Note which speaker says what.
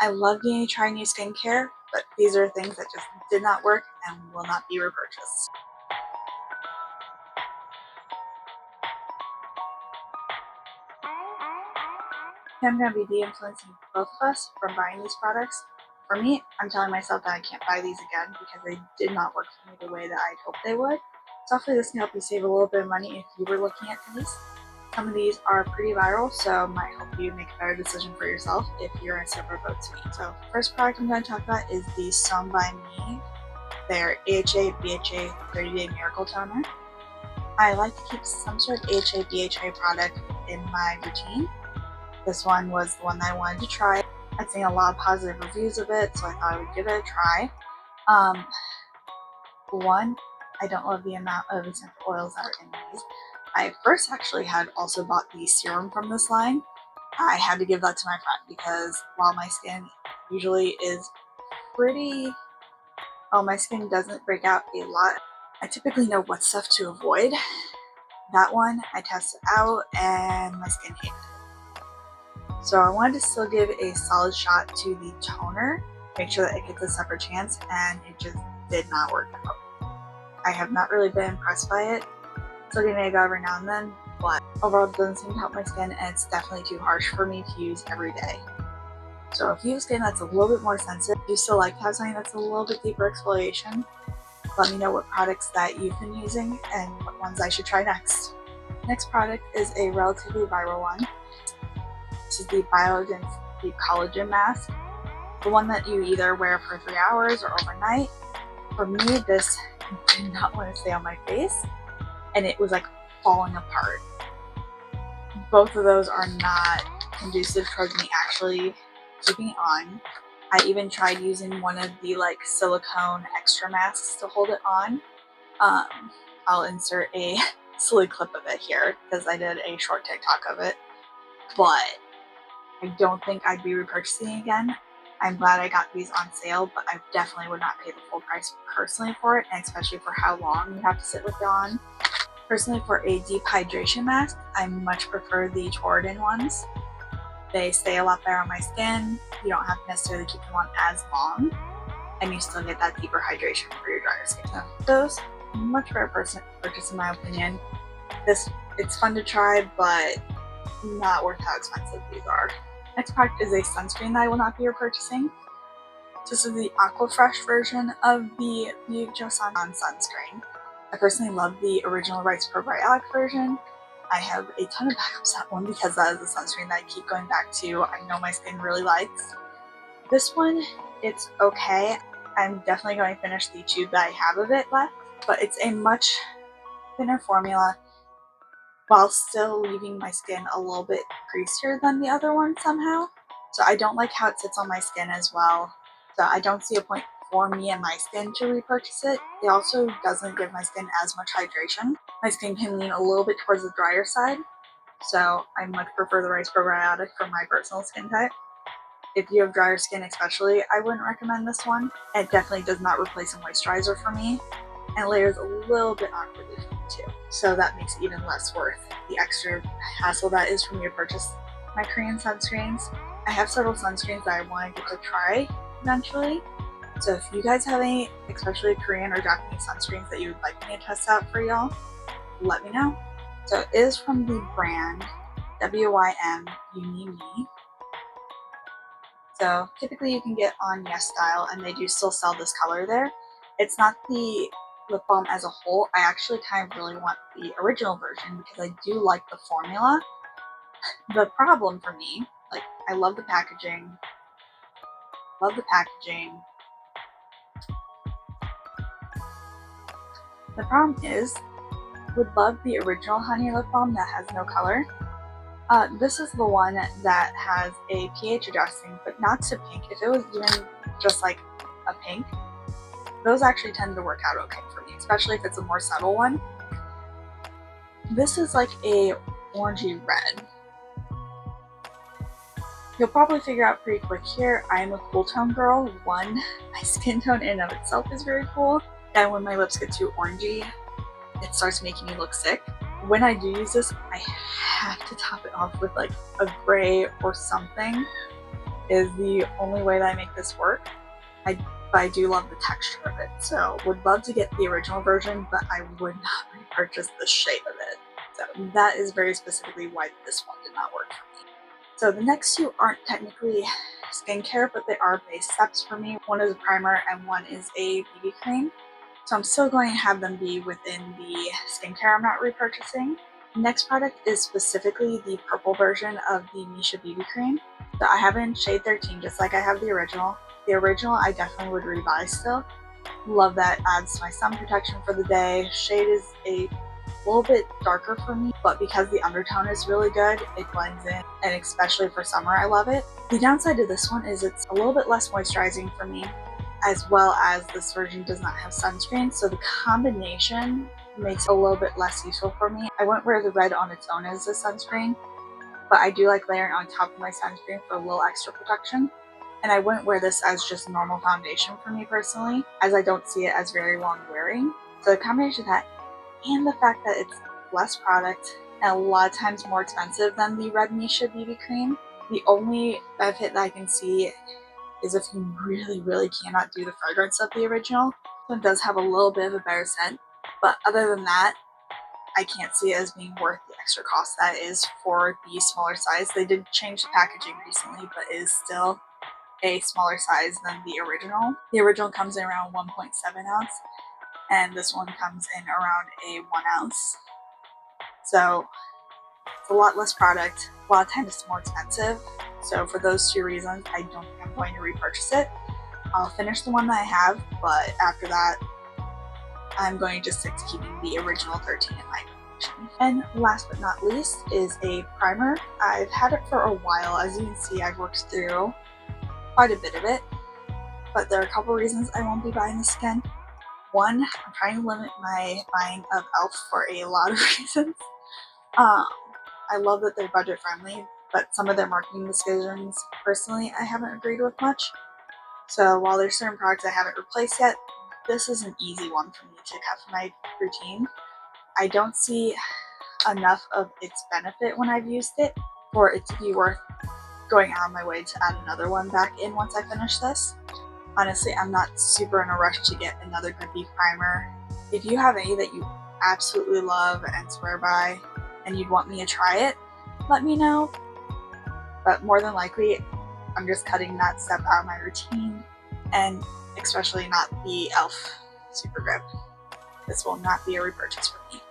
Speaker 1: I love getting to try new skincare, but these are things that just did not work and will not be repurchased. I'm going to be de-influencing both of us from buying these products. For me, I'm telling myself that I can't buy these again because they did not work for me the way that I'd hoped they would. So hopefully this can help you save a little bit of money if you were looking at these. Some of these are pretty viral, so it might help you make a better decision for yourself if you're in a similar boat to me. So first product I'm going to talk about is the Serum by Me. Their AHA BHA 30-Day Miracle Toner. I like to keep some sort of AHA BHA product in my routine. This one was the one that I wanted to try. I'd seen a lot of positive reviews of it, so I thought I would give it a try. One, I don't love the amount of essential oils that are in these. I first actually had also bought the serum from this line. I had to give that to my friend because while my skin usually is pretty, well, my skin doesn't break out a lot, I typically know what stuff to avoid. That one I tested out and my skin hated it. So I wanted to still give a solid shot to the toner, make sure that it gets a separate chance, and it just did not work out. I have not really been impressed by it. Still giving it a go every now and then, but overall it doesn't seem to help my skin, and it's definitely too harsh for me to use every day. So if you have skin that's a little bit more sensitive, you still like to have something that's a little bit deeper exfoliation, let me know what products that you've been using and what ones I should try next. Next product is a relatively viral one. This is the Biodance Bio-Collagen mask. The one that you either wear for 3 hours or overnight. For me, this did not want to stay on my face, and it was like falling apart. Both of those are not conducive towards me actually keeping it on. I even tried using one of the like silicone extra masks to hold it on. I'll insert a silly clip of it here because I did a short TikTok of it, but I don't think I'd be repurchasing again. I'm glad I got these on sale, but I definitely would not pay the full price personally for it, and especially for how long you have to sit with it on. Personally, for a deep hydration mask, I much prefer the Torriden ones. They stay a lot better on my skin. You don't have to necessarily keep them on as long, and you still get that deeper hydration for your drier skin. So those, much better purchase in my opinion. It's fun to try, but not worth how expensive these are. Next product is a sunscreen that I will not be repurchasing. This is the Aqua-Fresh version of the Joseon sunscreen. I personally love the original Rice Probiotic version. I have a ton of backups that one because that is the sunscreen that I keep going back to. I know my skin really likes. This one, it's okay. I'm definitely going to finish the tube that I have of it left, but it's a much thinner formula while still leaving my skin a little bit greasier than the other one somehow. So I don't like how it sits on my skin as well. So I don't see a point for me and my skin to repurchase it. It also doesn't give my skin as much hydration. My skin can lean a little bit towards the drier side, so I much prefer the Rice Probiotic for my personal skin type. If you have drier skin especially, I wouldn't recommend this one. It definitely does not replace a moisturizer for me, and layers a little bit awkwardly for me too. So that makes it even less worth the extra hassle that is for me to purchase my Korean sunscreens. I have several sunscreens that I want to get to try eventually. So if you guys have any, especially Korean or Japanese sunscreens that you would like me to test out for y'all, let me know. So it is from the brand WYM Me. So typically you can get on Yes Style, and they do still sell this color there. It's not the lip balm as a whole. I actually kind of really want the original version because I do like the formula. The problem for me, like, I love the packaging. The problem is, would love the original honey lip balm that has no color. This is the one that has a pH adjusting, but not to pink. If it was even just like a pink, those actually tend to work out okay for me, especially if it's a more subtle one. This is like a orangey red. You'll probably figure out pretty quick here, I am a cool tone girl. One, my skin tone in and of itself is very cool, and when my lips get too orangey, it starts making me look sick. When I do use this, I have to top it off with like a gray or something. is the only way that I make this work. But I do love the texture of it, so would love to get the original version, but I would not repurchase the shade of it. So that is very specifically why this one did not work for me. So the next two aren't technically skincare, but they are base steps for me. One is a primer and one is a BB cream. So I'm still going to have them be within the skincare I'm not repurchasing. The next product is specifically the purple version of the MISSHA BB cream. So I have it in shade 13, just like I have the original. The original I definitely would rebuy still. Love that, adds to my sun protection for the day. Shade is a little bit darker for me, but because the undertone is really good, it blends in, and especially for summer, I love it. The downside to this one is it's a little bit less moisturizing for me, as well as this version does not have sunscreen, so the combination makes it a little bit less useful for me. I wouldn't wear the red on its own as a sunscreen, but I do like layering on top of my sunscreen for a little extra protection. And I wouldn't wear this as just normal foundation for me personally, as I don't see it as very long wearing. So the combination of that and the fact that it's less product and a lot of times more expensive than the red MISSHA BB cream, the only benefit that I can see is if you really cannot do the fragrance of the original. So it does have a little bit of a better scent, but other than that, I can't see it as being worth the extra cost that is for the smaller size. They did change the packaging recently, but it is still a smaller size than the original. The original comes in around 1.7 ounce, and this one comes in around a 1 ounce. So it's a lot less product. A lot of times it's more expensive. So for those two reasons, I don't think I'm going to repurchase it. I'll finish the one that I have, but after that, I'm going to just stick to keeping the original 13 in my collection. And last but not least is a primer. I've had it for a while. As you can see, I've worked through quite a bit of it, but there are a couple reasons I won't be buying this again. One, I'm trying to limit my buying of e.l.f. for a lot of reasons. I love that they're budget friendly, but some of their marketing decisions, personally, I haven't agreed with much. So while there's certain products I haven't replaced yet, this is an easy one for me to cut from my routine. I don't see enough of its benefit when I've used it for it to be worth going out of my way to add another one back in once I finish this. Honestly, I'm not super in a rush to get another grippy primer. If you have any that you absolutely love and swear by and you'd want me to try it, let me know. But more than likely, I'm just cutting that step out of my routine, and especially not the e.l.f. Super Grip. This will not be a repurchase for me.